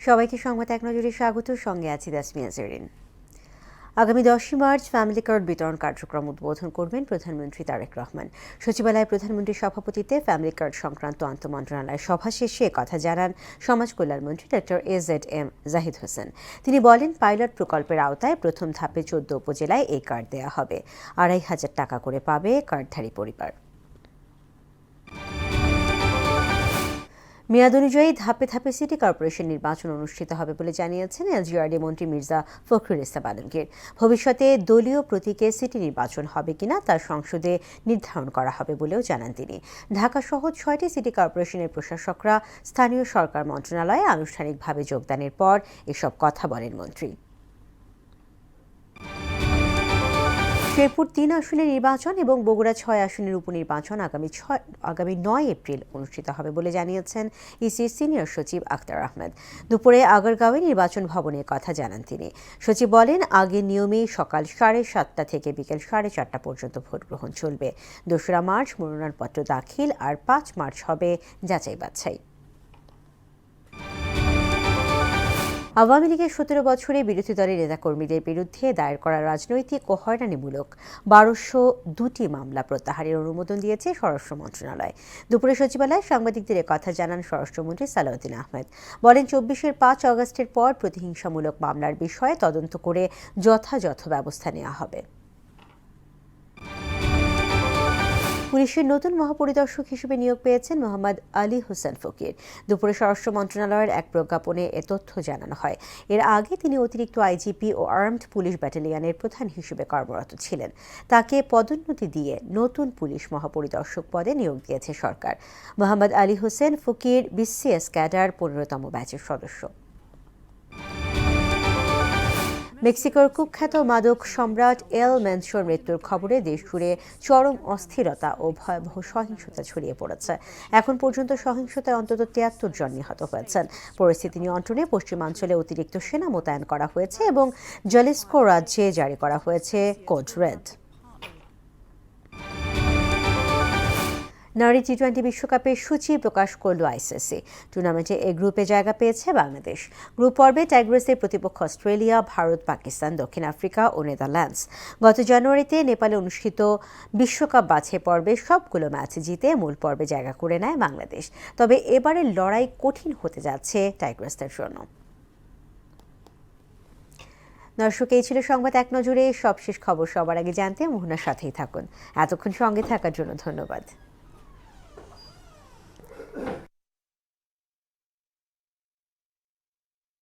সবাইকে সংবাদ এক নজরে স্বাগত। সঙ্গে আছি তাসমিয়া জেরিন। আগামী 10 মার্চ ফ্যামিলি কার্ড বিতরণ কার্যক্রম উদ্বোধন করবেন প্রধানমন্ত্রী তারেক রহমান। সচিবালয়ে প্রধানমন্ত্রীর সভাপতিত্বে ফ্যামিলি কার্ড সংক্রান্ত আন্তঃমন্ত্রণালয় সভা শেষে কথা জানান সমাজ কল্যাণ মন্ত্রী ডক্টর AZM জাহিদ হোসেন। তিনি বলেন, পাইলট প্রকল্পের আওতায় প্রথম ধাপে 14 উপজেলায় এই কার্ড দেওয়া হবে। 2,500 টাকা করে পাবে কার্ডধারী পরিবার। মেয়াদ অনুযায়ী ধাপে ধাপে সিটি কর্পোরেশন নির্বাচন অনুষ্ঠিত হবে বলে জানিয়েছেন LGRD মন্ত্রী মির্জা ফখরুল ইসলাম আলমগীর। ভবিষ্যতে দলীয় প্রতীকে সিটি নির্বাচন হবে কিনা তা সংসদে নির্ধারণ করা হবে বলেও জানান তিনি। ঢাকা সহ 6টি সিটি কর্পোরেশনের প্রশাসকরা স্থানীয় সরকার মন্ত্রণালয়ে আনুষ্ঠানিকভাবে যোগদানের পর এসব কথা বলেন মন্ত্রী। শেরপুর 3 আসনের নির্বাচন এবং বগুড়া 6 আসনের উপনির্বাচন আগামী 9 এপ্রিল অনুষ্ঠিত হবে বলে জানিয়েছেন ইসির সিনিয়র সচিব আখতার আহমেদ। দুপুরে আগারগাঁওয়ে নির্বাচন ভবনের কথা জানান তিনি। সচিব বলেন, আগের নিয়মেই সকাল 7:30 থেকে বিকেল 4:30 পর্যন্ত ভোট গ্রহণ চলবে। 2রা মার্চ মনোনয়নপত্র দাখিল আর 5 মার্চ হবে যাচাই বাছাই। আওয়ামী লীগের 17 বছরে বিরোধী দলের নেতাকর্মীদের বিরুদ্ধে দায়ের করা রাজনৈতিক ও হয়রানিমূলক 1202টি মামলা প্রত্যাহারের অনুমোদন দিয়েছে স্বরাষ্ট্র মন্ত্রণালয়। দুপুরে সচিবালয়ে সাংবাদিকদের কথা জানান স্বরাষ্ট্রমন্ত্রী সালাউদ্দিন আহমেদ। বলেন, 24-এর 5 আগস্টের পর প্রতিহিংসামূলক মামলার বিষয়ে তদন্ত করে যথাযথ ব্যবস্থা নেওয়া হবে। পুলিশের নতুন মহাপরিদর্শক হিসেবে নিয়োগ পেয়েছেন মোহাম্মদ আলী হোসেন ফকির। দুপুরে স্বরাষ্ট্র মন্ত্রণালয়ের এক প্রজ্ঞাপনে এ তথ্য জানানো হয়। এর আগে তিনি অতিরিক্ত আইজিপি ও আর্মড পুলিশ ব্যাটালিয়নের প্রধান হিসেবে কর্মরত ছিলেন। তাকে পদোন্নতি দিয়ে নতুন পুলিশ মহাপরিদর্শক পদে নিয়োগ দিয়েছে সরকার। মোহাম্মদ আলী হোসেন ফকির BCS ক্যাডার 15তম ব্যাচের সদস্য। মেক্সিকোর কুখ্যাত মাদক সম্রাট এল মেনসোর মৃত্যুর খবরে দেশজুড়ে চরম অস্থিরতা ও ভয়াবহ সহিংসতা ছড়িয়ে পড়েছে। এখন পর্যন্ত সহিংসতায় অন্তত 73 জন নিহত হয়েছেন। পরিস্থিতি নিয়ন্ত্রণে পশ্চিমাঞ্চলে অতিরিক্ত সেনা মোতায়েন করা হয়েছে এবং জালিস্কো রাজ্যে জারি করা হয়েছে কোড রেড। নারী টি-20 বিশ্বকাপের সূচি প্রকাশ করল ICC। টুর্নামেন্টে এ গ্রুপে জায়গা পেয়েছে বাংলাদেশ। গ্রুপ পর্বে টাইগ্রেসের প্রতিপক্ষ অস্ট্রেলিয়া, ভারত, পাকিস্তান, দক্ষিণ আফ্রিকা ও নেদারল্যান্ডস। গত জানুয়ারিতে নেপালে অনুষ্ঠিত বিশ্বকাপ বাছাই পর্বে সবগুলো ম্যাচ জিতে মূল পর্বে জায়গা করে নেয় বাংলাদেশ। তবে এবারের লড়াই কঠিন হতে যাচ্ছে টাইগ্রেসদের জন্য। দর্শক, এই ছিল সংবাদ এক নজরে। সবশেষ খবর সবার আগে জানতে মোহনার সাথেই থাকুন। এতক্ষণ সঙ্গে থাকার জন্য ধন্যবাদ।